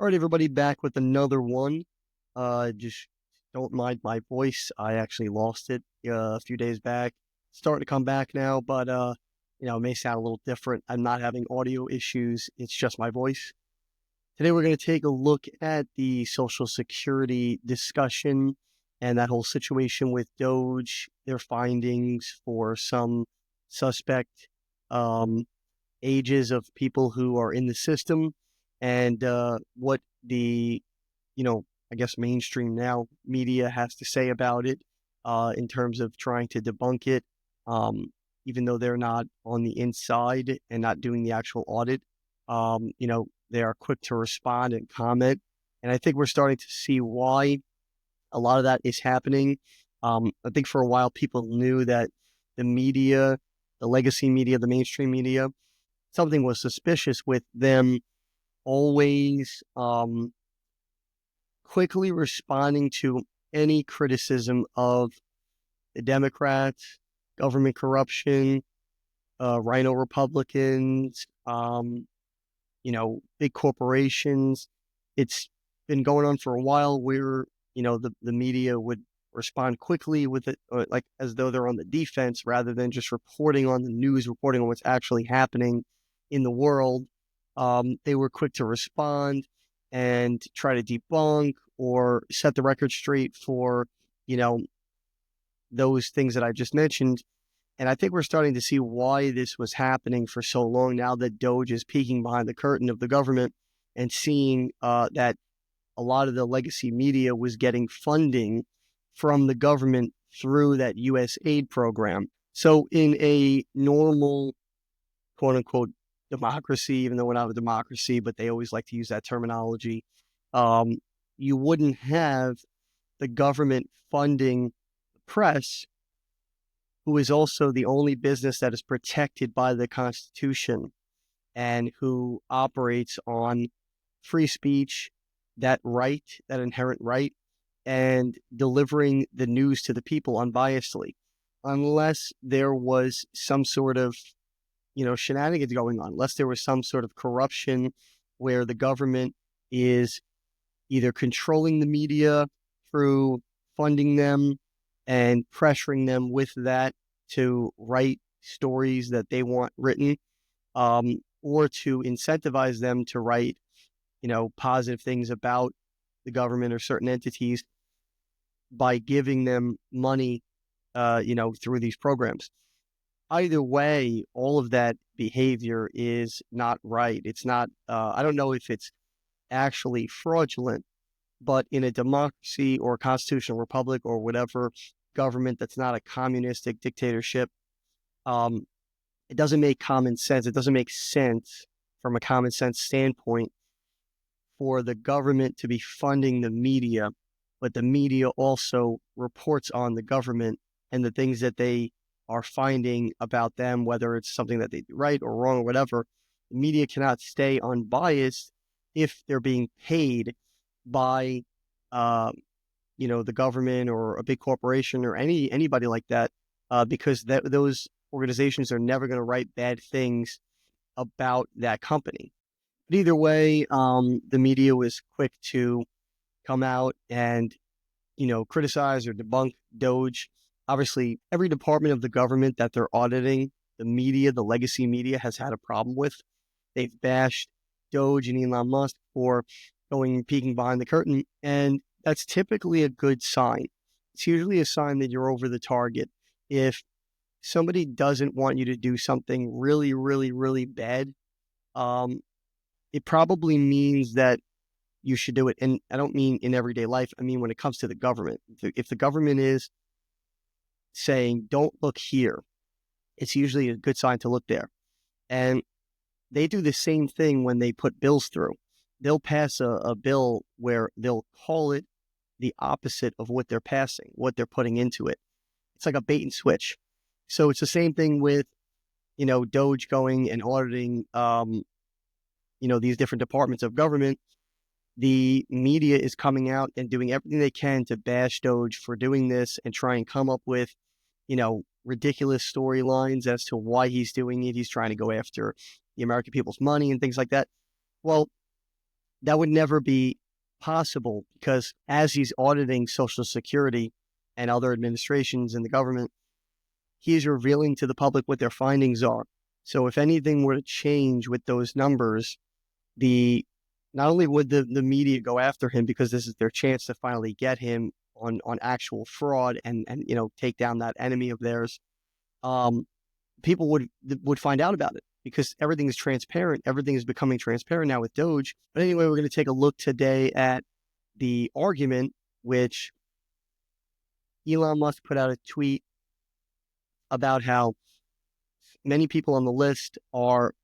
All right, everybody, back with another one. Just don't mind my voice. I actually lost it a few days back. Starting to come back now, but it may sound a little different. I'm not having audio issues. It's just my voice. Today, we're going to take a look at the Social Security discussion and that whole situation with DOGE, their findings for some suspect um, ages of people who are in the system, and what the, I guess mainstream now media has to say about it in terms of trying to debunk it, um, even though they're not on the inside and not doing the actual audit. They are quick to respond and comment. And I think we're starting to see why a lot of that is happening. I think for a while people knew that the media, the legacy media, the mainstream media, something was suspicious with them always quickly responding to any criticism of the Democrats, government corruption, rhino Republicans, big corporations. It's been going on for a while where, the media would respond quickly with it, like as though they're on the defense rather than just reporting on the news, reporting on what's actually happening in the world. They were quick to respond and try to debunk or set the record straight for, you know, those things that I just mentioned. And I think we're starting to see why this was happening for so long now that DOGE is peeking behind the curtain of the government and seeing that a lot of the legacy media was getting funding from the government through that U.S. aid program. So in a normal, quote unquote, democracy, even though we're not a democracy, but they always like to use that terminology, um, you wouldn't have the government funding the press, who is also the only business that is protected by the Constitution and who operates on free speech, that right, that inherent right, and delivering the news to the people unbiasedly, unless there was some sort of, shenanigans going on, unless there was some sort of corruption where the government is either controlling the media through funding them and pressuring them with that to write stories that they want written, or to incentivize them to write, positive things about the government or certain entities by giving them money, through these programs. Either way, all of that behavior is not right. It's not, I don't know if it's actually fraudulent, but in a democracy or a constitutional republic or whatever government that's not a communistic dictatorship, um, it doesn't make common sense. It doesn't make sense from a common sense standpoint for the government to be funding the media, but the media also reports on the government and the things that they are finding about them, whether it's something that they do right or wrong or whatever. The media cannot stay unbiased if they're being paid by, uh, the government or a big corporation or anybody like that, because those organizations are never going to write bad things about that company. But either way, the media was quick to come out and, criticize or debunk DOGE. Obviously, every department of the government that they're auditing, the media, the legacy media, has had a problem with. They've bashed DOGE and Elon Musk for peeking behind the curtain, and that's typically a good sign. It's usually a sign that you're over the target. If somebody doesn't want you to do something really, really, really bad, um, it probably means that you should do it. And I don't mean in everyday life. I mean when it comes to the government. If the government is saying, don't look here, it's usually a good sign to look there. And they do the same thing when they put bills through. They'll pass a bill where they'll call it the opposite of what they're passing, what they're putting into it. It's like a bait and switch. So it's the same thing with, DOGE going and auditing, these different departments of government. The media is coming out and doing everything they can to bash DOGE for doing this and try and come up with, ridiculous storylines as to why he's doing it. He's trying to go after the American people's money and things like that. Well, That would never be possible because as he's auditing Social Security and other administrations in the government, he's revealing to the public what their findings are. So if anything were to change with those numbers, the not only would the media go after him because this is their chance to finally get him on actual fraud and take down that enemy of theirs, people would find out about it because everything is transparent. Everything is becoming transparent now with DOGE. But anyway, we're going to take a look today at the argument, which Elon Musk put out a tweet about how many people on the list are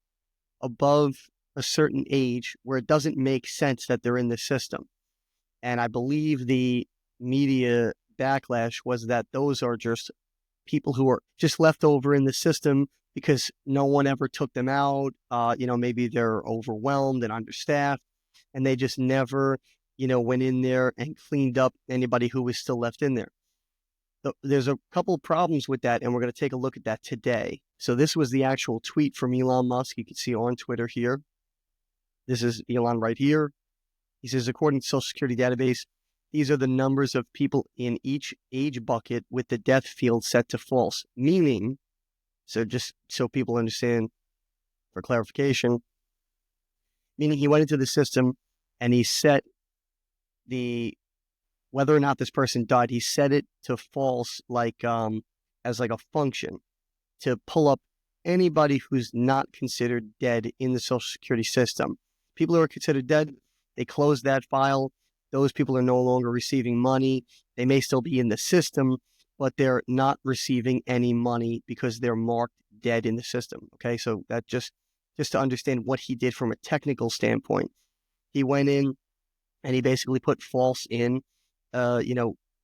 above a certain age where it doesn't make sense that they're in the system. And I believe the media backlash was that those are just people who are just left over in the system because no one ever took them out. Maybe they're overwhelmed and understaffed, and they just never, went in there and cleaned up anybody who was still left in there. There's a couple problems with that, and we're going to take a look at that today. So this was the actual tweet from Elon Musk. You can see on Twitter here. This is Elon right here. He says, according to Social Security database, these are the numbers of people in each age bucket with the death field set to false. Meaning, so just so people understand for clarification, meaning he went into the system and he set whether or not this person died, he set it to false as like a function to pull up anybody who's not considered dead in the Social Security system. People who are considered dead, they close that file. Those people are no longer receiving money. They may still be in the system, but they're not receiving any money because they're marked dead in the system. Okay, so that just to understand what he did from a technical standpoint. He went in and he basically put false in, a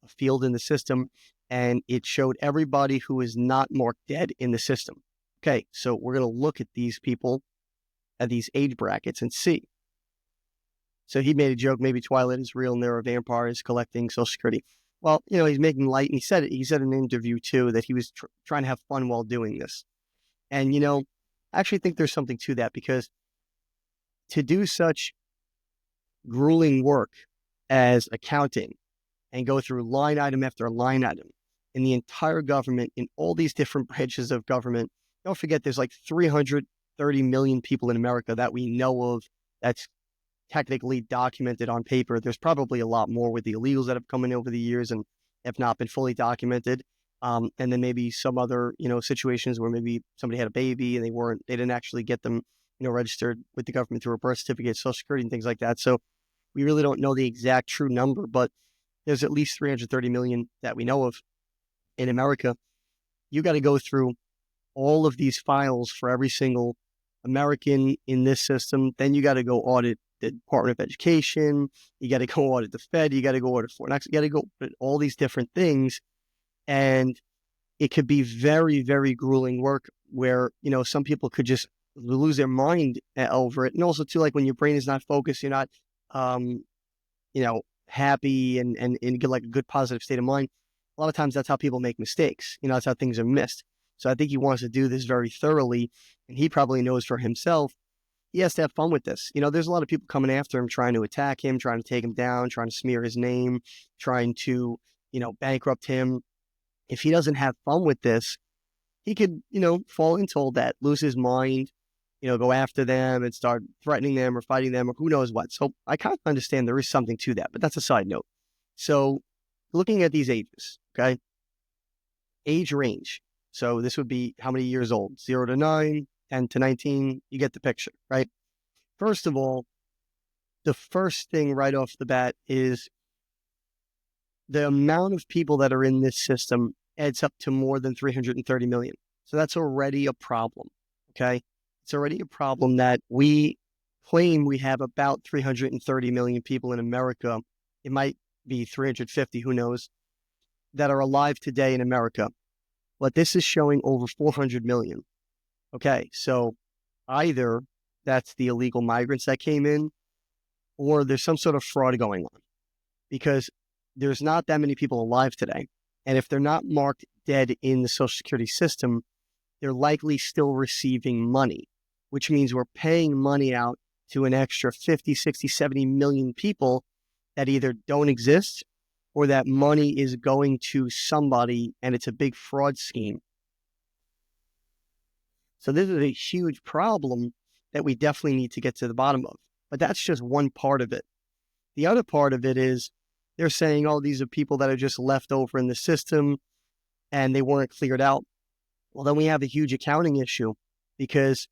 field in the system, and it showed everybody who is not marked dead in the system. Okay, so we're going to look at these people at these age brackets and see. So he made a joke, maybe Twilight is real and there are vampires collecting Social Security. Well, he's making light, and he said in an interview too that he was trying to have fun while doing this. And, I actually think there's something to that, because to do such grueling work as accounting and go through line item after line item in the entire government, in all these different branches of government, don't forget there's like 330 million people in America that we know of that's technically documented on paper. There's probably a lot more with the illegals that have come in over the years and have not been fully documented. And then maybe some other, situations where maybe somebody had a baby and they didn't actually get them, registered with the government through a birth certificate, Social Security, and things like that. So we really don't know the exact true number, but there's at least 330 million that we know of in America. You got to go through all of these files for every single American in this system. Then you got to go audit the Department of Education. You got to go audit the Fed. You got to go audit Fort Knox. You got to go audit all these different things. And it could be very, very grueling work where, some people could just lose their mind over it. And also too, like when your brain is not focused, you're not, happy and get like a good positive state of mind. A lot of times that's how people make mistakes. That's how things are missed. So I think he wants to do this very thoroughly, and he probably knows for himself he has to have fun with this. There's a lot of people coming after him, trying to attack him, trying to take him down, trying to smear his name, trying to, bankrupt him. If he doesn't have fun with this, he could, fall into all that, lose his mind, go after them and start threatening them or fighting them or who knows what. So I kind of understand there is something to that, but that's a side note. So looking at these ages, okay, age range. So this would be how many years old? 0 to 9, 10 to 19. You get the picture, right? First of all, the first thing right off the bat is the amount of people that are in this system adds up to more than 330 million. So that's already a problem, okay? It's already a problem that we claim we have about 330 million people in America. It might be 350, who knows, that are alive today in America. But this is showing over 400 million. Okay, so either that's the illegal migrants that came in, or there's some sort of fraud going on, because there's not that many people alive today. And if they're not marked dead in the Social Security system, they're likely still receiving money, which means we're paying money out to an extra 50, 60, 70 million people that either don't exist or that money is going to somebody and it's a big fraud scheme. So this is a huge problem that we definitely need to get to the bottom of. But that's just one part of it. The other part of it is they're saying, oh, these are people that are just left over in the system and they weren't cleared out. Well, then we have a huge accounting issue, because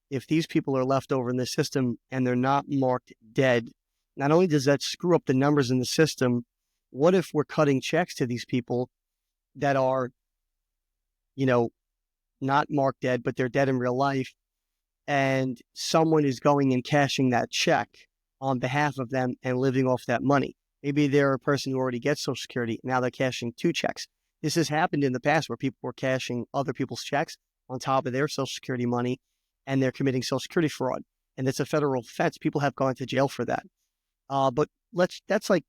if these people are left over in the system and they're not marked dead, not only does that screw up the numbers in the system, what if we're cutting checks to these people that are, not marked dead, but they're dead in real life, and someone is going and cashing that check on behalf of them and living off that money? Maybe they're a person who already gets Social Security. Now they're cashing 2 checks. This has happened in the past where people were cashing other people's checks on top of their Social Security money, and they're committing Social Security fraud. And it's a federal offense. People have gone to jail for that. But that's like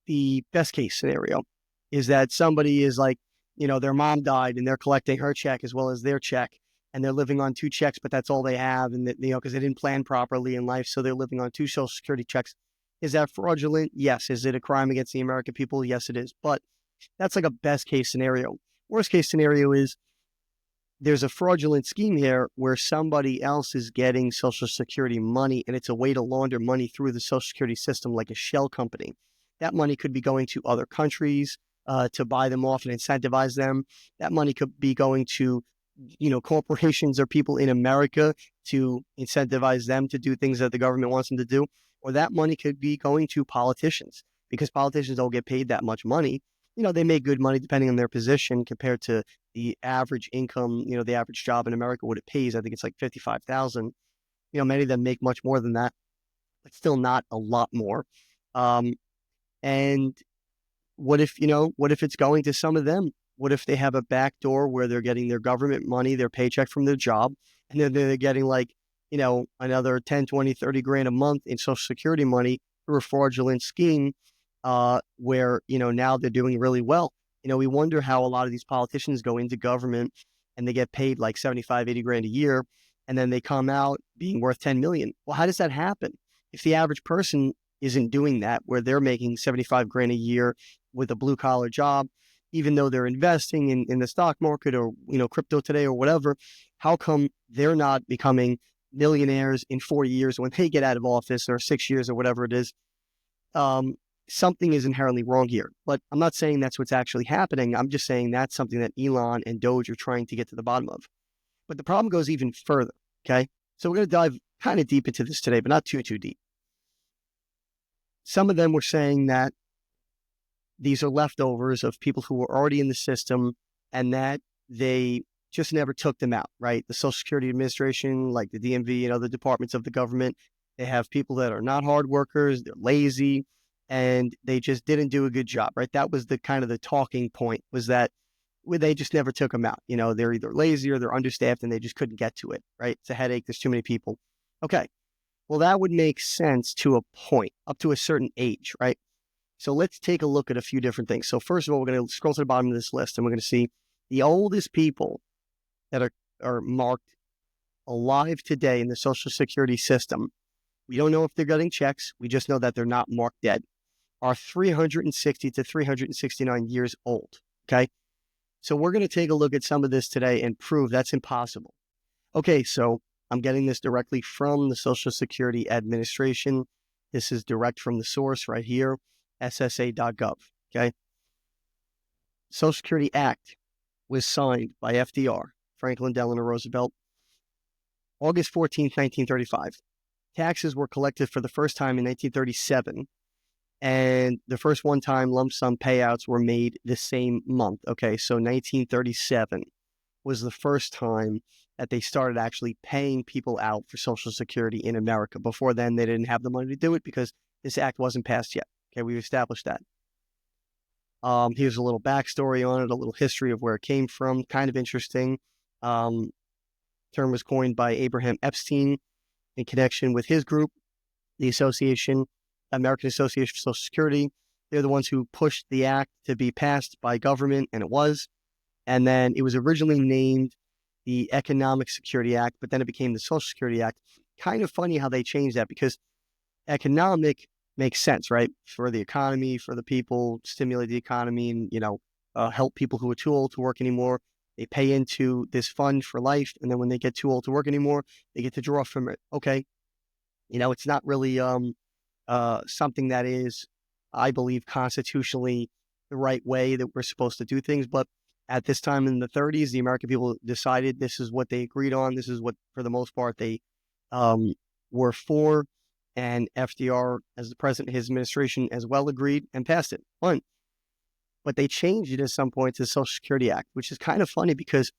the best case scenario, is that somebody is like, their mom died and they're collecting her check as well as their check, and they're living on 2 checks, but that's all they have. And because they didn't plan properly in life, so they're living on 2 Social Security checks. Is that fraudulent? Yes. Is it a crime against the American people? Yes, it is. But that's like a best case scenario. Worst case scenario is there's a fraudulent scheme here where somebody else is getting Social Security money, and it's a way to launder money through the Social Security system, like a shell company. That money could be going to other countries to buy them off and incentivize them. That money could be going to, corporations or people in America to incentivize them to do things that the government wants them to do. Or that money could be going to politicians, because politicians don't get paid that much money. They make good money depending on their position compared to the average income, the average job in America, what it pays. I think it's like $55,000. Many of them make much more than that, but still not a lot more. And what if it's going to some of them? What if they have a back door where they're getting their government money, their paycheck from their job, and then they're getting like, another 10, 20, 30 grand a month in Social Security money through a fraudulent scheme, where, now they're doing really well. We wonder how a lot of these politicians go into government and they get paid like 75, 80 grand a year, and then they come out being worth 10 million. Well, how does that happen? If the average person isn't doing that, where they're making 75 grand a year with a blue collar job, even though they're investing in the stock market or, crypto today or whatever, how come they're not becoming millionaires in 4 years when they get out of office, or 6 years or whatever it is? Something is inherently wrong here. But I'm not saying that's what's actually happening. I'm just saying that's something that Elon and DOGE are trying to get to the bottom of. But the problem goes even further, okay? So we're going to dive kind of deep into this today, but not too deep. Some of them were saying that these are leftovers of people who were already in the system and that they just never took them out, right? The Social Security Administration, like the DMV and other departments of the government, they have people that are not hard workers, they're lazy, and they just didn't do a good job, right? That was the kind of the talking point, was that they just never took them out. They're either lazy or they're understaffed and they just couldn't get to it, right? It's a headache. There's too many people. Okay. Well, that would make sense to a point, up to a certain age, right? So let's take a look at a few different things. So first of all, we're going to scroll to the bottom of this list and we're going to see the oldest people that are marked alive today in the Social Security system. We don't know if they're getting checks. We just know that they're not marked dead. Are 360 to 369 years old, okay? So we're going to take a look at some of this today and prove that's impossible. Okay, so I'm getting this directly from the Social Security Administration. This is direct from the source right here, ssa.gov, okay? Social Security Act was signed by FDR, Franklin Delano Roosevelt, August 14th, 1935. Taxes were collected for the first time in 1937, and the first one-time lump sum payouts were made the same month. Okay, so 1937 was the first time that they started actually paying people out for Social Security in America. Before then, they didn't have the money to do it because this act wasn't passed yet. Okay, we've established that. Here's a little backstory on it, a little history of where it came from. Kind of interesting. Term was coined by Abraham Epstein in connection with his group, the American Association for Social Security. They're the ones who pushed the act to be passed by government, and it was. And then it was originally named the Economic Security Act, but then it became the Social Security Act. kind of funny how they changed that, because economic makes sense, right? For the economy, for the people, stimulate the economy, and help people who are too old to work anymore. They pay into this fund for life, and then when they get too old to work anymore, they get to draw from it. Okay, it's not really something that is, I believe, constitutionally the right way that we're supposed to do things. But at this time in the 30s, the American people decided this is what they agreed on. This is what, for the most part, they were for. And FDR, as the president, his administration as well, agreed and passed it. Fine. But they changed it at some point to the Social Security Act, which is kind of funny because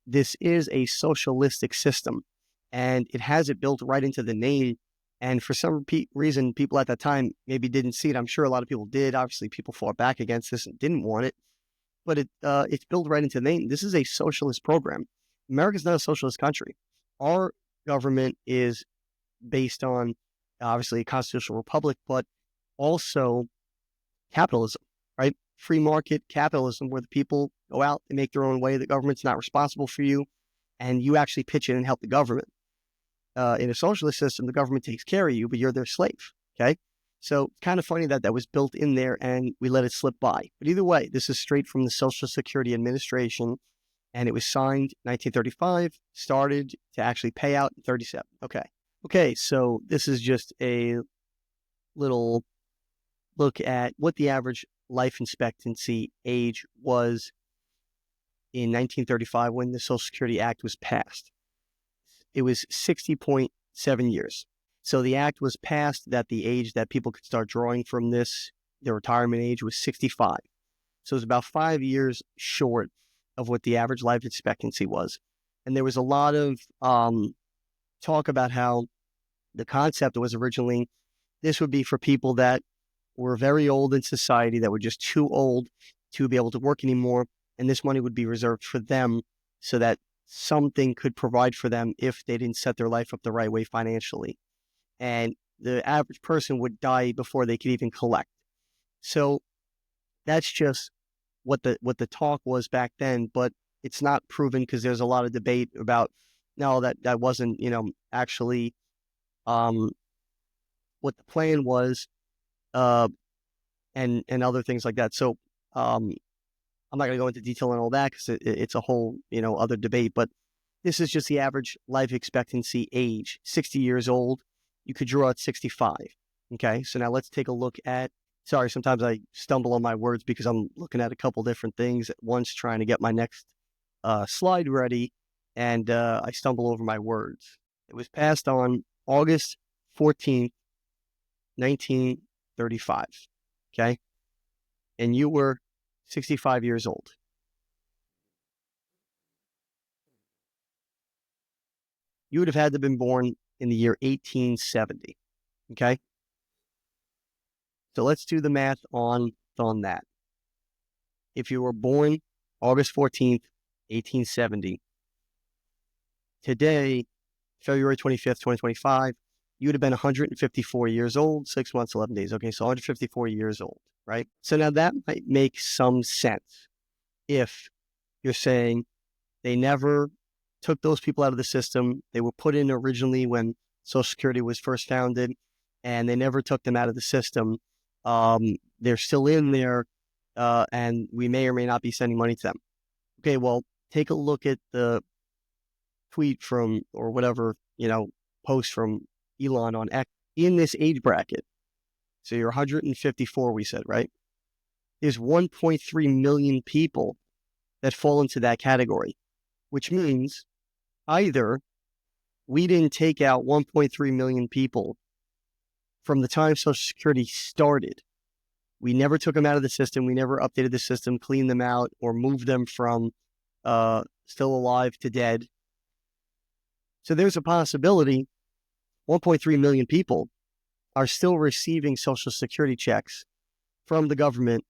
this is a socialistic system and it has it built right into the name. And for some reason, people at that time maybe didn't see it. I'm sure a lot of people did. Obviously, people fought back against this and didn't want it. But it's built right into the name. This is a socialist program. America's not a socialist country. Our government is based on, obviously, a constitutional republic, but also capitalism, right? Free market capitalism, where the people go out and make their own way. The government's not responsible for you, and you actually pitch in and help the government. In a socialist system, the government takes care of you, but you're their slave, okay? So it's kind of funny that that was built in there and we let it slip by. But either way, this is straight from the Social Security Administration, and it was signed 1935, started to actually pay out in 37. Okay, so this is just a little look at what the average life expectancy age was in 1935 when the Social Security Act was passed. It was 60.7 years. So the act was passed that the age that people could start drawing from this, their retirement age, was 65. So it was about 5 years short of what the average life expectancy was. And there was a lot of talk about how the concept was originally, this would be for people that were very old in society, that were just too old to be able to work anymore. And this money would be reserved for them so that something could provide for them if they didn't set their life up the right way financially. And the average person would die before they could even collect. So that's just what the talk was back then, but it's not proven, because there's a lot of debate about, no, that wasn't, actually what the plan was, and other things like that. So I'm not going to go into detail on all that because it's a whole, other debate, but this is just the average life expectancy age, 60 years old. You could draw at 65. Okay, so now let's take a look at, sorry, sometimes I stumble on my words because I'm looking at a couple different things at once, trying to get my next slide ready, and I stumble over my words. It was passed on August 14th, 1935, okay? And you were 65 years old. You would have had to have been born in the year 1870, okay? So let's do the math on that. If you were born August 14th, 1870, today, February 25th, 2025, you would have been 154 years old, 6 months, 11 days. Okay, so 154 years old, right? So now that might make some sense if you're saying they never took those people out of the system. They were put in originally when Social Security was first founded, and they never took them out of the system. They're still in there, and we may or may not be sending money to them. Okay, well, take a look at the tweet from, or whatever, post from Elon on X in this age bracket. So you're 154, we said, right? There's 1.3 million people that fall into that category, which means either we didn't take out 1.3 million people from the time Social Security started. We never took them out of the system. We never updated the system, cleaned them out, or moved them from still alive to dead. So there's a possibility 1.3 million people are still receiving Social Security checks from the government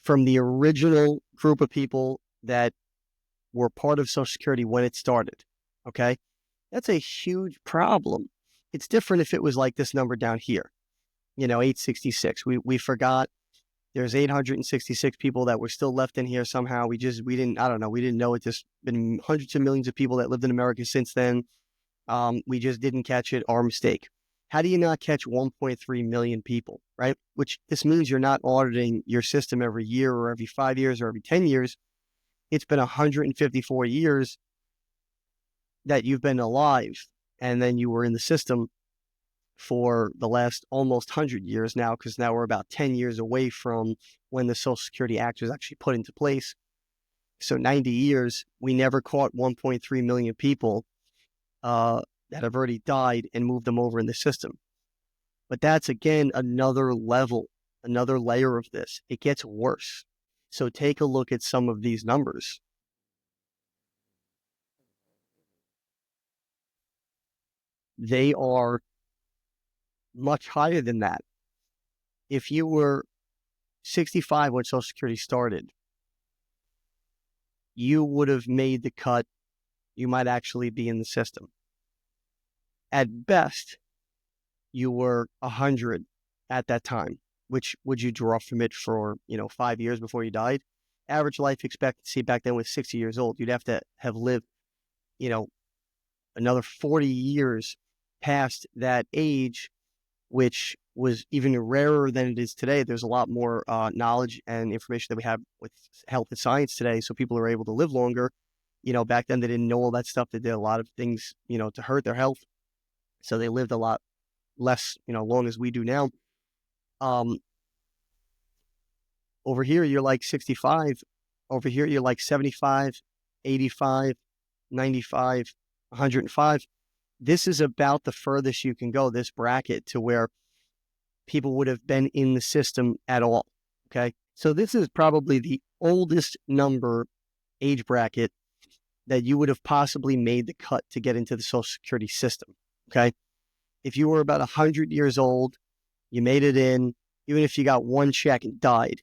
from the original group of people that were part of Social Security when it started. Okay? That's a huge problem. It's different if it was like this number down here, 866. We forgot there's 866 people that were still left in here somehow. We didn't know it. There's been hundreds of millions of people that lived in America since then. We just didn't catch it, our mistake. How do you not catch 1.3 million people, right? Which this means you're not auditing your system every year or every 5 years or every 10 years. It's been 154 years that you've been alive, and then you were in the system for the last almost 100 years now, because now we're about 10 years away from when the Social Security Act was actually put into place. So 90 years, we never caught 1.3 million people that have already died and moved them over in the system. But that's, again, another level, another layer of this. It gets worse. So take a look at some of these numbers. They are much higher than that. If you were 65 when Social Security started, you would have made the cut. You might actually be in the system. At best, you were 100 at that time, which would you draw from it for, 5 years before you died? Average life expectancy back then was 60 years old. You'd have to have lived, another 40 years past that age, which was even rarer than it is today. There's a lot more knowledge and information that we have with health and science today, so people are able to live longer. Back then they didn't know all that stuff. They did a lot of things, to hurt their health. So they lived a lot less, long as we do now. Over here, you're like 65. Over here, you're like 75, 85, 95, 105. This is about the furthest you can go, this bracket, to where people would have been in the system at all. Okay. So this is probably the oldest number age bracket that you would have possibly made the cut to get into the Social Security system. Okay. If you were about 100 years old, you made it in, even if you got one check and died,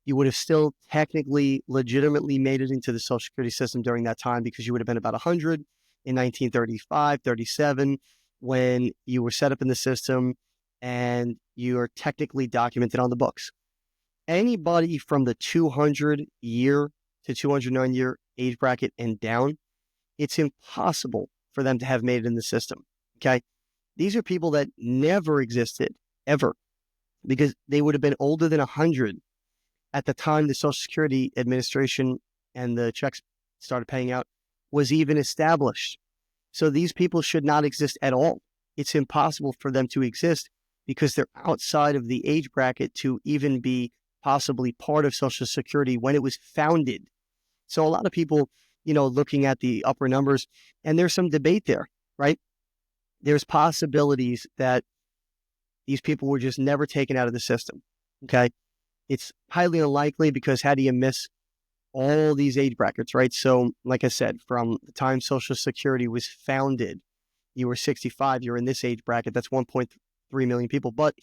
you would have still technically, legitimately made it into the Social Security system during that time, because you would have been about 100 in 1935, 37, when you were set up in the system and you are technically documented on the books. Anybody from the 200 year to 209 year age bracket and down, it's impossible for them to have made it in the system. Okay. These are people that never existed ever, because they would have been older than 100 at the time the Social Security Administration and the checks started paying out was even established. So these people should not exist at all. It's impossible for them to exist, because they're outside of the age bracket to even be possibly part of Social Security when it was founded. So a lot of people, looking at the upper numbers, and there's some debate there, right? There's possibilities that these people were just never taken out of the system. Okay. It's highly unlikely, because how do you miss all these age brackets, right? So like I said, from the time Social Security was founded, you were 65, you're in this age bracket. That's 1.3 million people. But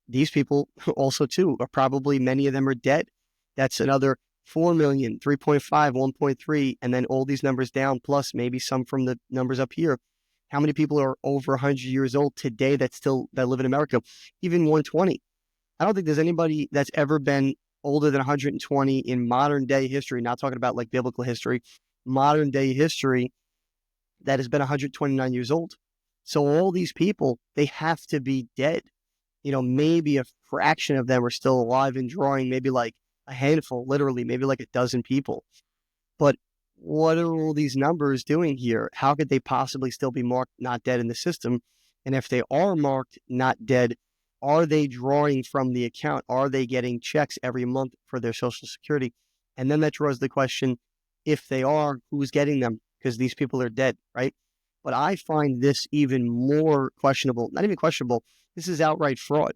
these people also too are probably, many of them are dead. That's another 4 million, 3.5, 1.3, and then all these numbers down, plus maybe some from the numbers up here. How many people are over 100 years old today that live in America? Even 120. I don't think there's anybody that's ever been older than 120 in modern day history, not talking about like biblical history, modern day history, that has been 129 years old. So all these people, they have to be dead. Maybe a fraction of them are still alive and drawing, maybe like a handful, literally, maybe like a dozen people. But what are all these numbers doing here? How could they possibly still be marked not dead in the system? And if they are marked not dead, are they drawing from the account? Are they getting checks every month for their Social Security? And then that draws the question, if they are, who's getting them? Because these people are dead, right? But I find this even more questionable. Not even questionable. This is outright fraud.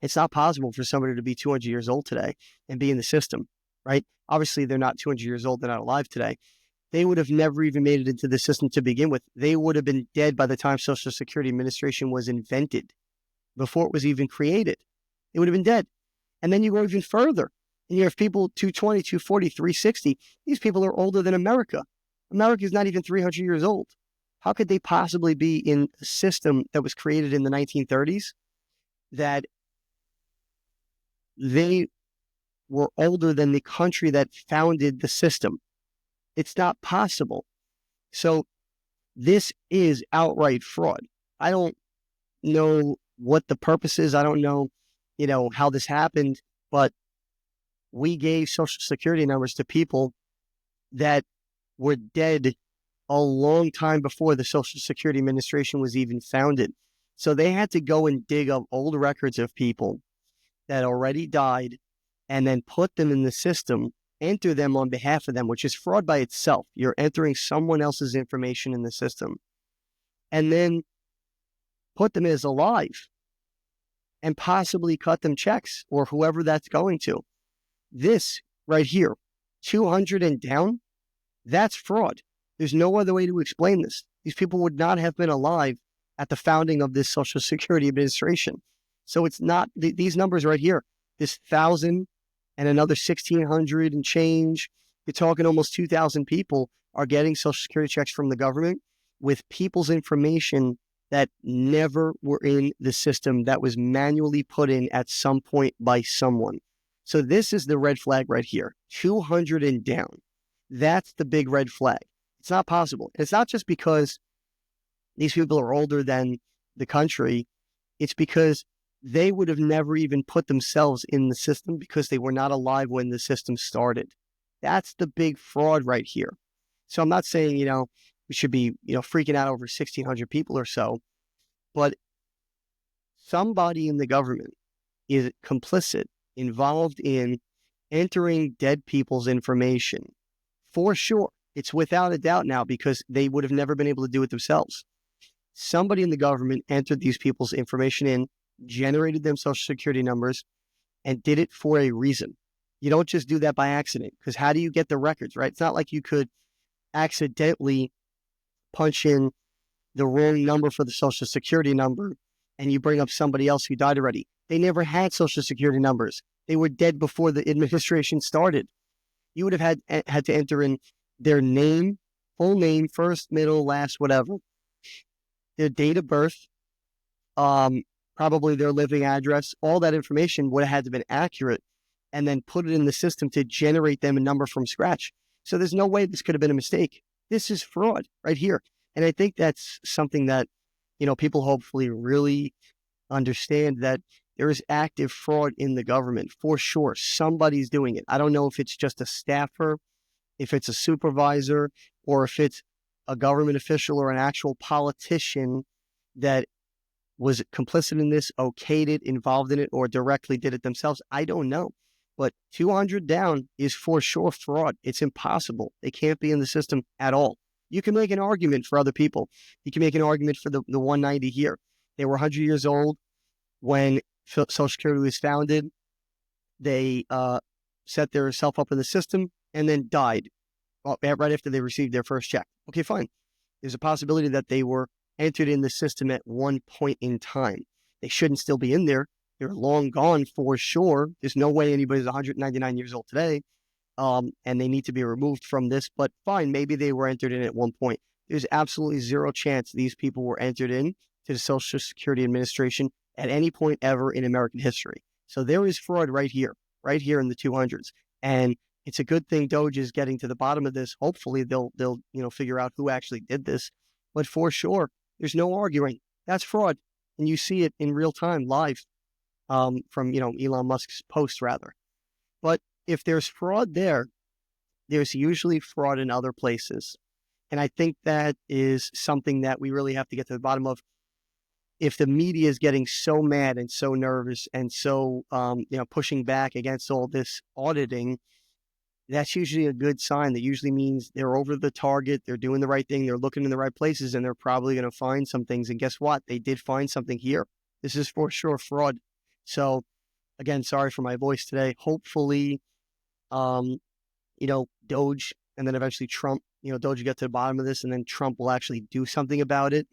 It's not possible for somebody to be 200 years old today and be in the system, right? Obviously, they're not 200 years old. They're not alive today. They would have never even made it into the system to begin with. They would have been dead by the time Social Security Administration was invented, before it was even created. They would have been dead. And then you go even further, and you have people 220, 240, 360. These people are older than America. America is not even 300 years old. How could they possibly be in a system that was created in the 1930s, that they were older than the country that founded the system? It's not possible. So This is outright fraud. I don't know what the purpose is. I don't know, how this happened, but we gave social security numbers to people that were dead a long time before the Social Security Administration was even founded. So they had to go and dig up old records of people that already died and then put them in the system, enter them on behalf of them, which is fraud by itself. You're entering someone else's information in the system and then put them as alive and possibly cut them checks or whoever that's going to. This right here, 200 and down, that's fraud. There's no other way to explain this. These people would not have been alive at the founding of this Social Security Administration. So it's not these numbers right here, this 1,000 and another 1,600 and change. You're talking almost 2,000 people are getting Social Security checks from the government with people's information that never were in the system, that was manually put in at some point by someone. So this is the red flag right here, 200 and down. That's the big red flag. It's not possible. It's not just because these people are older than the country. It's because they would have never even put themselves in the system because they were not alive when the system started. That's the big fraud right here. So I'm not saying, we should be, freaking out over 1,600 people or so, but somebody in the government is complicit, involved in entering dead people's information. For sure. It's without a doubt now because they would have never been able to do it themselves. Somebody in the government entered these people's information in, generated them social security numbers, and did it for a reason. You don't just do that by accident because how do you get the records, right? It's not like you could accidentally punch in the wrong number for the social security number and you bring up somebody else who died already. They never had social security numbers. They were dead before the administration started. You would have had to enter in their name, full name, first, middle, last, whatever, their date of birth, probably their living address. All that information would have had to have been accurate and then put it in the system to generate them a number from scratch. So there's no way this could have been a mistake. This is fraud right here. And I think that's something that, people hopefully really understand, that there is active fraud in the government for sure. Somebody's doing it. I don't know if it's just a staffer, if it's a supervisor, or if it's a government official or an actual politician that was complicit in this, okayed it, involved in it, or directly did it themselves. I don't know. But 200 down is for sure fraud. It's impossible. They can't be in the system at all. You can make an argument for other people. You can make an argument for the 190 here. They were 100 years old when Social Security was founded. They set their self up in the system and then died right after they received their first check. Okay, fine. There's a possibility that they were entered in the system at one point in time. They shouldn't still be in there. They're long gone for sure. There's no way anybody's 199 years old today, and they need to be removed from this. But fine, maybe they were entered in at one point. There's absolutely zero chance these people were entered in to the Social Security Administration at any point ever in American history. So there is fraud right here in the 200s. And it's a good thing DOGE is getting to the bottom of this. Hopefully they'll figure out who actually did this. But for sure, there's no arguing. That's fraud. And you see it in real time, live, from, Elon Musk's post, rather. But if there's fraud there, there's usually fraud in other places. And I think that is something that we really have to get to the bottom of. If the media is getting so mad and so nervous and so, pushing back against all this auditing, that's usually a good sign. That usually means they're over the target, they're doing the right thing, they're looking in the right places, and they're probably going to find some things. And guess what? They did find something here. This is for sure fraud. So again, sorry for my voice today. Hopefully, DOGE and then eventually Trump, DOGE will get to the bottom of this and then Trump will actually do something about it.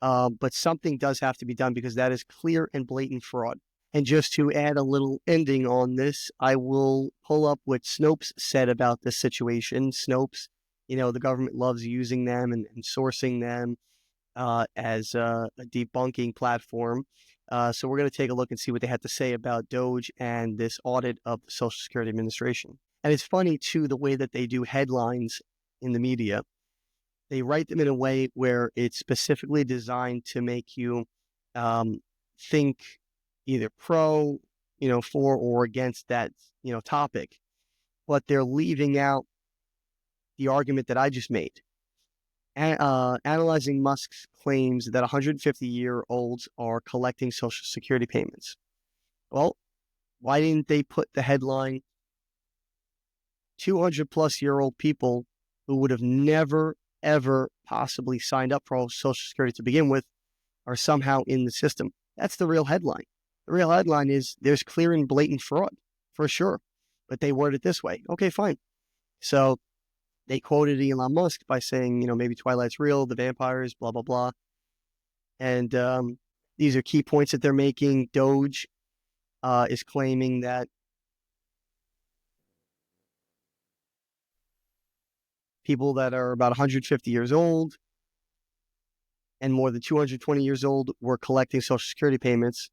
But something does have to be done because that is clear and blatant fraud. And just to add a little ending on this, I will pull up what Snopes said about this situation. Snopes, the government loves using them and sourcing them as a debunking platform. So we're going to take a look and see what they had to say about DOGE and this audit of the Social Security Administration. And it's funny, too, the way that they do headlines in the media. they write them in a way where it's specifically designed to make you think either pro, for or against that, topic. But they're leaving out the argument that I just made. Analyzing Musk's claims that 150-year-olds are collecting Social Security payments. Well, why didn't they put the headline, 200-plus-year-old people who would have never, ever possibly signed up for Social Security to begin with are somehow in the system? That's the real headline. The real headline is there's clear and blatant fraud, for sure. But they word it this way. Okay, fine. So they quoted Elon Musk by saying, maybe Twilight's real, the vampires, blah, blah, blah. And these are key points that they're making. DOGE is claiming that people that are about 150 years old and more than 220 years old were collecting Social Security payments.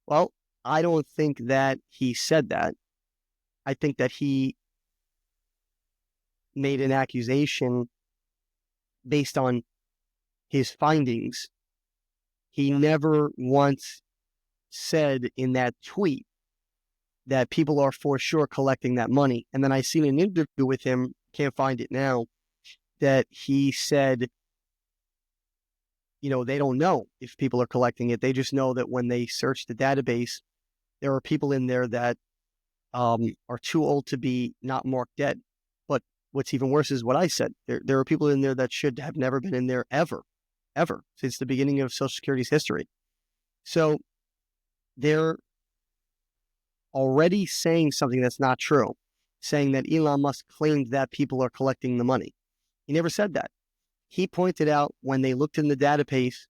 Well, I don't think that he said that. I think that he made an accusation based on his findings. He never once said in that tweet that people are for sure collecting that money. And then I seen an interview with him, can't find it now, that he said, they don't know if people are collecting it. They just know that when they search the database, there are people in there that are too old to be not marked dead. But what's even worse is what I said. There are people in there that should have never been in there ever, since the beginning of Social Security's history. So they're already saying something that's not true, saying that Elon Musk claimed that people are collecting the money. He never said that. He pointed out when they looked in the database,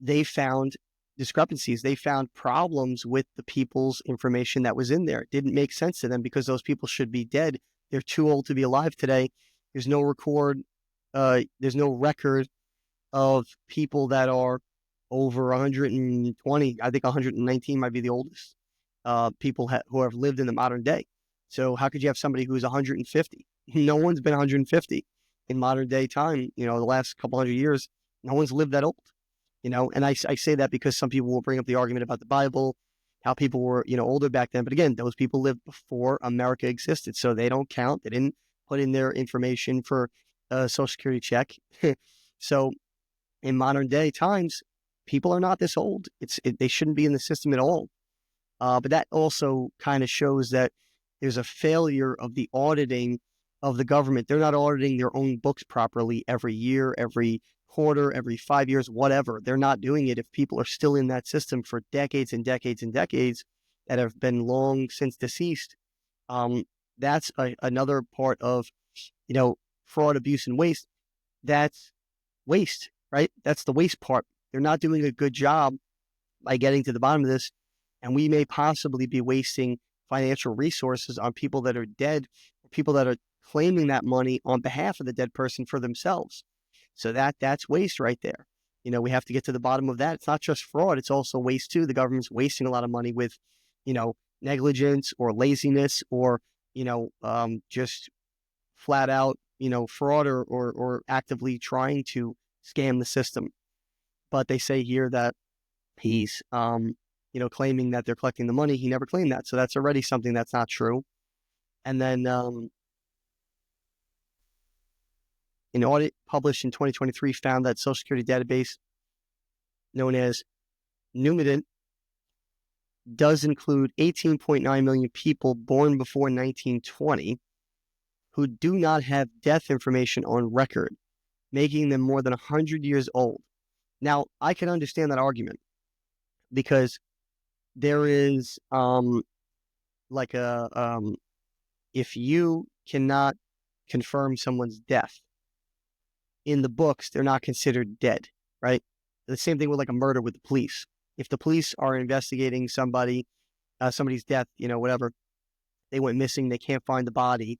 they found discrepancies. They found problems with the people's information that was in there. It didn't make sense to them because those people should be dead. They're too old to be alive today. There's no there's no record of people that are over 120. I think 119 might be the oldest people who have lived in the modern day. So how could you have somebody who's 150? No one's been 150 in modern day time. The last couple hundred years, no one's lived that old. And I say that because some people will bring up the argument about the Bible, how people were, older back then. But again, those people lived before America existed, so they don't count. They didn't put in their information for a Social Security check. So in modern day times, people are not this old. They shouldn't be in the system at all. But that also kind of shows that there's a failure of the auditing of the government. They're not auditing their own books properly every year, every quarter, every 5 years, whatever. They're not doing it if people are still in that system for decades and decades and decades that have been long since deceased. That's another part of, fraud, abuse, and waste. That's waste, right? That's the waste part. They're not doing a good job by getting to the bottom of this, and we may possibly be wasting financial resources on people that are dead, or people that are claiming that money on behalf of the dead person for themselves. So that's waste right there. We have to get to the bottom of that. It's not just fraud, it's also waste too. The government's wasting a lot of money with, negligence or laziness or, just flat out, fraud or actively trying to scam the system. But they say here that he's, claiming that they're collecting the money. He never claimed that. So that's already something that's not true. And then an audit published in 2023 found that Social Security database known as Numident does include 18.9 million people born before 1920 who do not have death information on record, making them more than 100 years old. Now, I can understand that argument because there is if you cannot confirm someone's death in the books, they're not considered dead, right? The same thing with like a murder with the police. If the police are investigating somebody's death, whatever, they went missing, they can't find the body,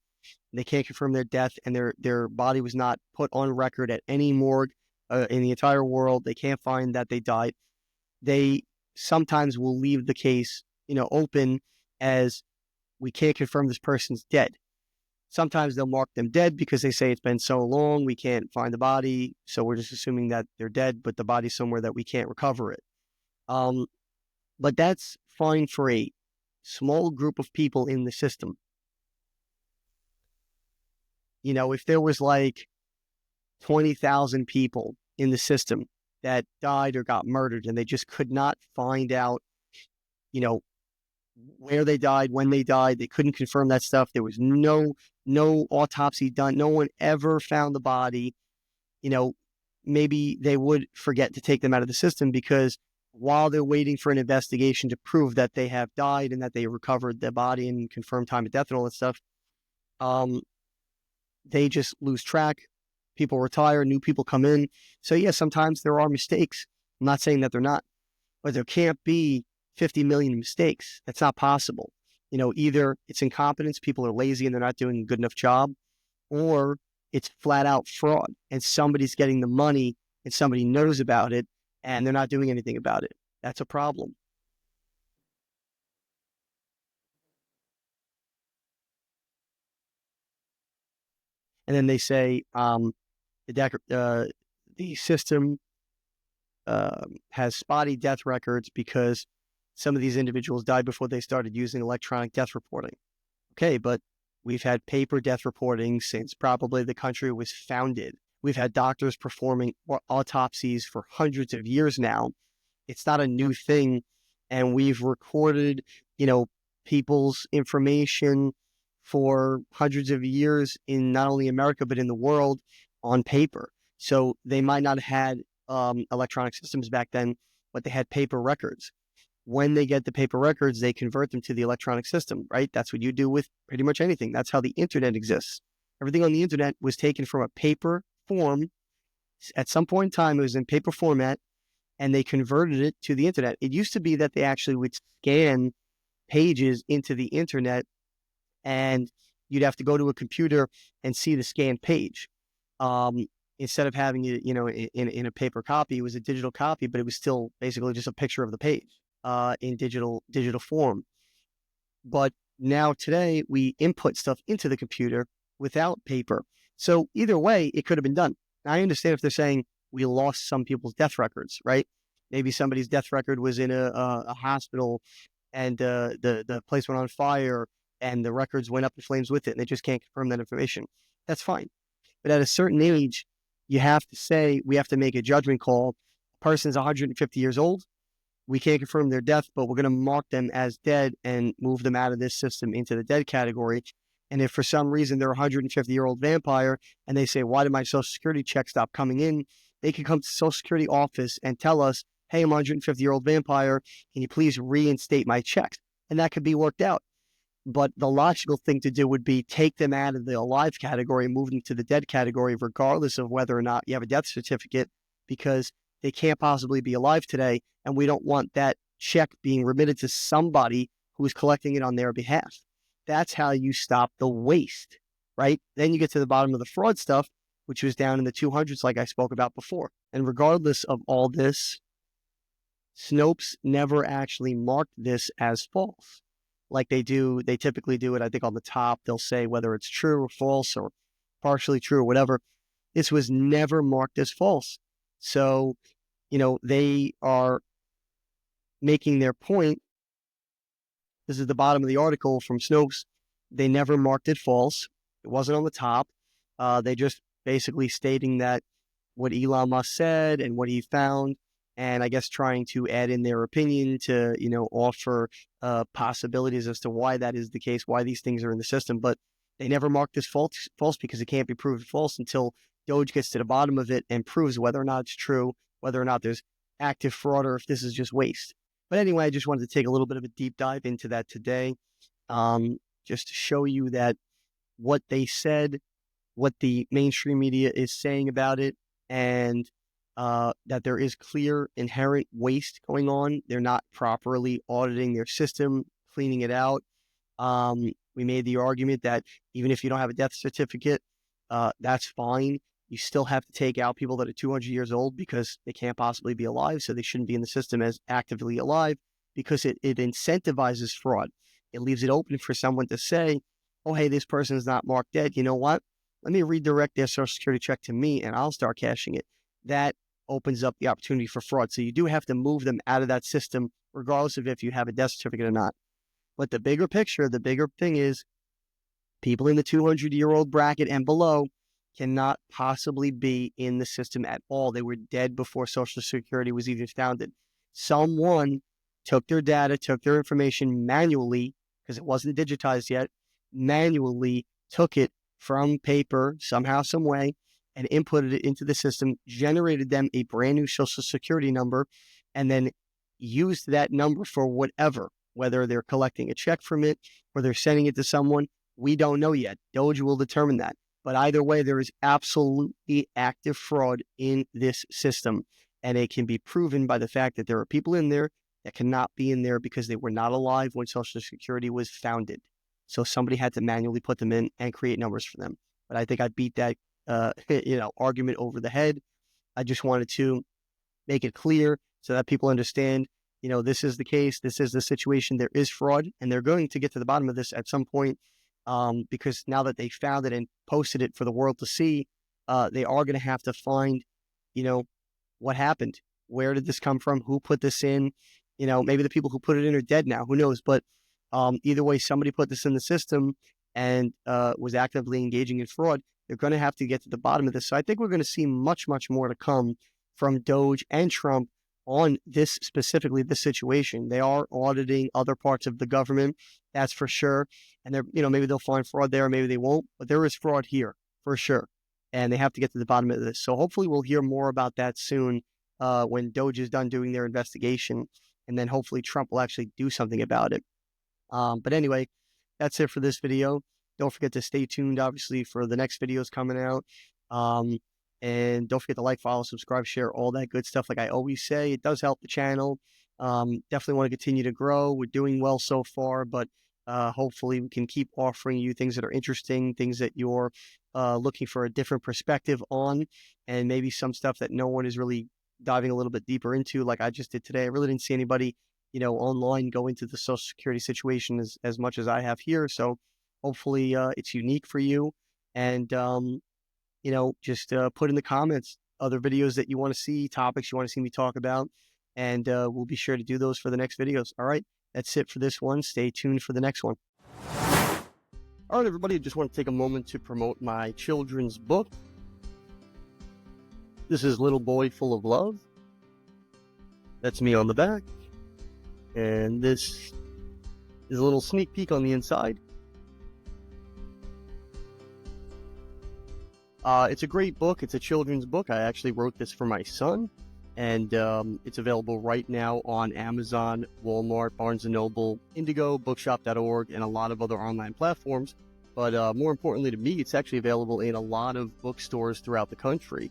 they can't confirm their death, and their body was not put on record at any morgue in the entire world, they can't find that they died, they sometimes will leave the case, open as we can't confirm this person's dead. Sometimes they'll mark them dead because they say it's been so long, we can't find the body. So we're just assuming that they're dead, but the body's somewhere that we can't recover it. But that's fine for a small group of people in the system. You know, if there was like 20,000 people in the system that died or got murdered and they just could not find out, you know, where they died, when they died, they couldn't confirm that stuff. There was no autopsy done. No one ever found the body. You know, maybe they would forget to take them out of the system because while they're waiting for an investigation to prove that they have died and that they recovered their body and confirmed time of death and all that stuff, they just lose track. People retire, new people come in. So yeah, sometimes there are mistakes. I'm not saying that they're not, but there can't be 50 million mistakes. That's not possible. You know, either it's incompetence, people are lazy and they're not doing a good enough job, or it's flat out fraud and somebody's getting the money and somebody knows about it and they're not doing anything about it. That's a problem. And then they say the system has spotty death records because some of these individuals died before they started using electronic death reporting. Okay, but we've had paper death reporting since probably the country was founded. We've had doctors performing autopsies for hundreds of years now. It's not a new thing. And we've recorded, you know, people's information for hundreds of years in not only America, but in the world on paper. So they might not have had electronic systems back then, but they had paper records. When they get the paper records, they convert them to the electronic system, right? That's what you do with pretty much anything. That's how the internet exists. Everything on the internet was taken from a paper form. At some point in time, it was in paper format, and they converted it to the internet. It used to be that they actually would scan pages into the internet, and you'd have to go to a computer and see the scanned page. Instead of having it, you know, in a paper copy, it was a digital copy, but it was still basically just a picture of the page in digital form. But now today we input stuff into the computer without paper. So either way, it could have been done. Now, I understand if they're saying we lost some people's death records, right? Maybe somebody's death record was in a hospital and the place went on fire and the records went up in flames with it and they just can't confirm that information. That's fine. But at a certain age, you have to say, we have to make a judgment call. A person's 150 years old. We can't confirm their death, but we're going to mark them as dead and move them out of this system into the dead category. And if for some reason they're a 150-year-old vampire and they say, why did my Social Security check stop coming in? They can come to the Social Security office and tell us, hey, I'm a 150-year-old vampire. Can you please reinstate my checks? And that could be worked out. But the logical thing to do would be take them out of the alive category and move them to the dead category, regardless of whether or not you have a death certificate, because they can't possibly be alive today. And we don't want that check being remitted to somebody who is collecting it on their behalf. That's how you stop the waste, right? Then you get to the bottom of the fraud stuff, which was down in the 200s, like I spoke about before. And regardless of all this, Snopes never actually marked this as false. Like they typically do it, I think on the top, they'll say whether it's true or false or partially true or whatever. This was never marked as false. So, you know, they are making their point. This is the bottom of the article from Snopes. They never marked it false. It wasn't on the top. They just basically stating that what Elon Musk said and what he found, and I guess trying to add in their opinion to, you know, offer possibilities as to why that is the case, why these things are in the system. But they never marked this false because it can't be proved false until DOGE gets to the bottom of it and proves whether or not it's true, whether or not there's active fraud, or if this is just waste. But anyway, I just wanted to take a little bit of a deep dive into that today, just to show you that what they said, what the mainstream media is saying about it, and that there is clear inherent waste going on. They're not properly auditing their system, cleaning it out. We made the argument that even if you don't have a death certificate, that's fine. You still have to take out people that are 200 years old because they can't possibly be alive, so they shouldn't be in the system as actively alive, because it incentivizes fraud. It leaves it open for someone to say, oh, hey, this person is not marked dead. You know what? Let me redirect their Social Security check to me and I'll start cashing it. That opens up the opportunity for fraud. So you do have to move them out of that system, regardless of if you have a death certificate or not. But the bigger picture, the bigger thing is people in the 200-year-old bracket and below cannot possibly be in the system at all. They were dead before Social Security was even founded. Someone took their data, took their information manually, because it wasn't digitized yet, manually took it from paper somehow, some way, and inputted it into the system, generated them a brand new Social Security number, and then used that number for whatever, whether they're collecting a check from it or they're sending it to someone. We don't know yet. DOGE will determine that. But either way, there is absolutely active fraud in this system. And it can be proven by the fact that there are people in there that cannot be in there because they were not alive when Social Security was founded. So somebody had to manually put them in and create numbers for them. But I think I beat that argument over the head. I just wanted to make it clear so that people understand, this is the case, this is the situation, there is fraud, and they're going to get to the bottom of this at some point, because now that they found it and posted it for the world to see, they are going to have to find, what happened, where did this come from, who put this in, maybe the people who put it in are dead now, who knows, but either way, somebody put this in the system and was actively engaging in fraud. They're going to have to get to the bottom of this. So I think we're going to see much, much more to come from DOGE and Trump on this, specifically this situation. They are auditing other parts of the government, that's for sure. And they're, maybe they'll find fraud there, maybe they won't, but there is fraud here for sure. And they have to get to the bottom of this. So hopefully we'll hear more about that soon when DOGE is done doing their investigation. And then hopefully Trump will actually do something about it. But anyway, that's it for this video. Don't forget to stay tuned, obviously, for the next videos coming out. And don't forget to like, follow, subscribe, share, all that good stuff. Like I always say, it does help the channel. Definitely want to continue to grow. We're doing well so far, but hopefully we can keep offering you things that are interesting, things that you're looking for a different perspective on, and maybe some stuff that no one is really diving a little bit deeper into, like I just did today. I really didn't see anybody, online go into the Social Security situation as much as I have here. So hopefully it's unique for you. And, just put in the comments other videos that you want to see, topics you want to see me talk about, and we'll be sure to do those for the next videos. All right, that's it for this one. Stay tuned for the next one. All right, everybody, I just want to take a moment to promote my children's book. This is Little Boy Full of Love. That's me on the back. And this is a little sneak peek on the inside. It's a great book. It's a children's book. I actually wrote this for my son, and it's available right now on Amazon, Walmart, Barnes & Noble, Indigo, bookshop.org, and a lot of other online platforms. But more importantly to me, it's actually available in a lot of bookstores throughout the country.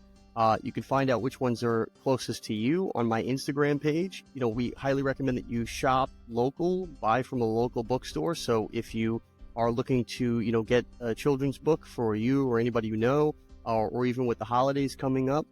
You can find out which ones are closest to you on my Instagram page. We highly recommend that you shop local, buy from a local bookstore. So if you are looking to, get a children's book for you or anybody you know, or even with the holidays coming up,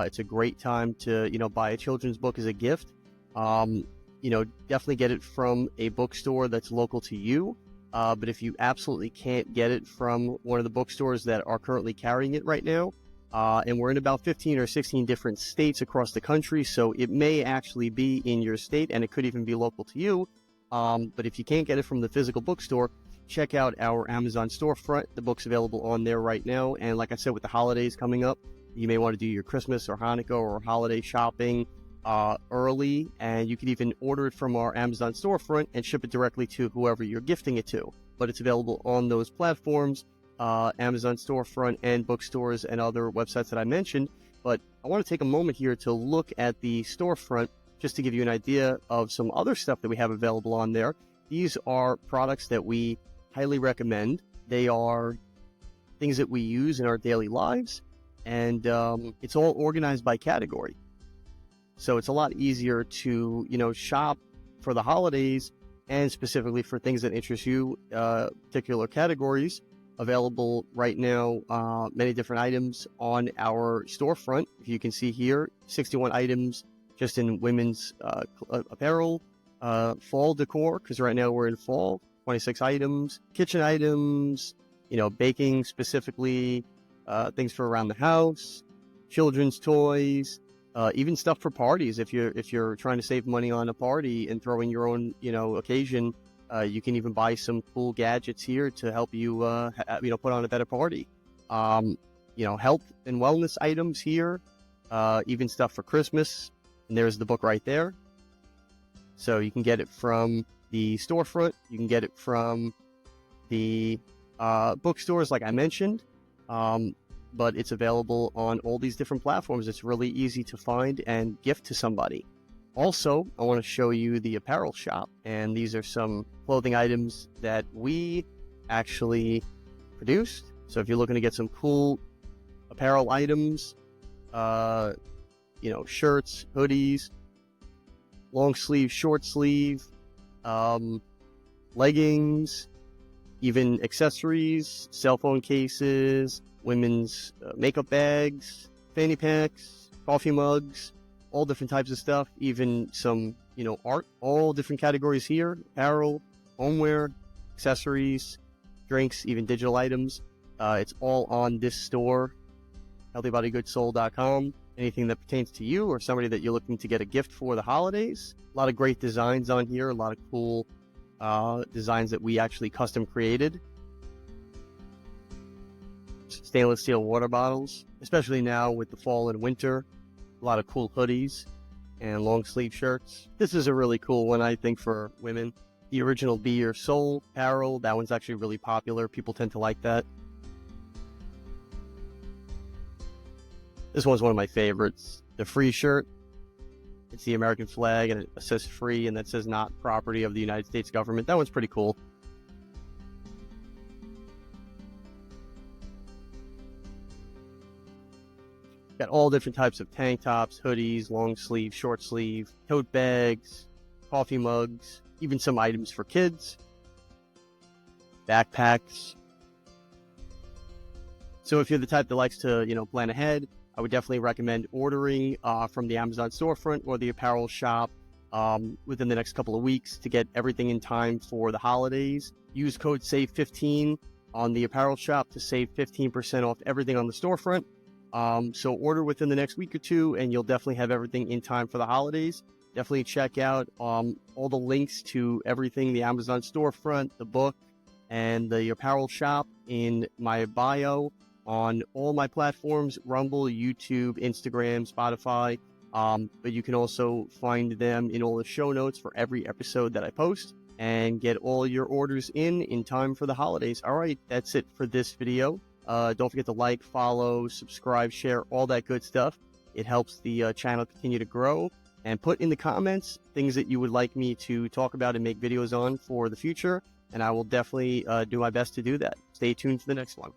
it's a great time to, buy a children's book as a gift. Definitely get it from a bookstore that's local to you. But if you absolutely can't get it from one of the bookstores that are currently carrying it right now, and we're in about 15 or 16 different states across the country, so it may actually be in your state, and it could even be local to you. But if you can't get it from the physical bookstore, check out our Amazon storefront. The book's available on there right now. And like I said, with the holidays coming up, you may want to do your Christmas or Hanukkah or holiday shopping early. And you can even order it from our Amazon storefront and ship it directly to whoever you're gifting it to. But it's available on those platforms, Amazon storefront and bookstores and other websites that I mentioned. But I want to take a moment here to look at the storefront just to give you an idea of some other stuff that we have available on there. These are products that we highly recommend. They are things that we use in our daily lives, and it's all organized by category. So it's a lot easier to, shop for the holidays and specifically for things that interest you, particular categories. Available right now, many different items on our storefront. If you can see here, 61 items just in women's apparel, fall decor, because right now we're in fall. 26 items, kitchen items, baking specifically, things for around the house, children's toys, even stuff for parties. If you're trying to save money on a party and throwing your own, occasion, you can even buy some cool gadgets here to help you, put on a better party. Health and wellness items here, even stuff for Christmas. And there's the book right there. So you can get it from the storefront. You can get it from the bookstores, like I mentioned. But it's available on all these different platforms. It's really easy to find and gift to somebody. Also, I want to show you the apparel shop. And these are some clothing items that we actually produced. So if you're looking to get some cool apparel items, shirts, hoodies, long sleeve, short sleeve, leggings, even accessories, cell phone cases, women's makeup bags, fanny packs, coffee mugs, all different types of stuff, even some, art, all different categories here, apparel, homeware, accessories, drinks, even digital items. It's all on this store, healthybodygoodssold.com. Anything that pertains to you or somebody that you're looking to get a gift for the holidays. A lot of great designs on here, a lot of cool designs that we actually custom created. Stainless steel water bottles, especially now with the fall and winter. A lot of cool hoodies and long sleeve shirts. This is a really cool one, I think, for women. The original Be Your Soul apparel, that one's actually really popular. People tend to like that. This one's one of my favorites. The free shirt. It's the American flag and it says free and that says not property of the United States government. That one's pretty cool. Got all different types of tank tops, hoodies, long sleeve, short sleeve, tote bags, coffee mugs, even some items for kids, backpacks. So if you're the type that likes to, plan ahead, I would definitely recommend ordering from the Amazon storefront or the apparel shop within the next couple of weeks to get everything in time for the holidays. Use code SAVE15 on the apparel shop to save 15% off everything on the storefront. So order within the next week or two and you'll definitely have everything in time for the holidays. Definitely check out all the links to everything, the Amazon storefront, the book, and the apparel shop in my bio on all my platforms, Rumble, YouTube, Instagram, Spotify. But you can also find them in all the show notes for every episode that I post and get all your orders in time for the holidays. All right, that's it for this video. Don't forget to like, follow, subscribe, share, all that good stuff. It helps the channel continue to grow. And put in the comments things that you would like me to talk about and make videos on for the future. And I will definitely do my best to do that. Stay tuned for the next one.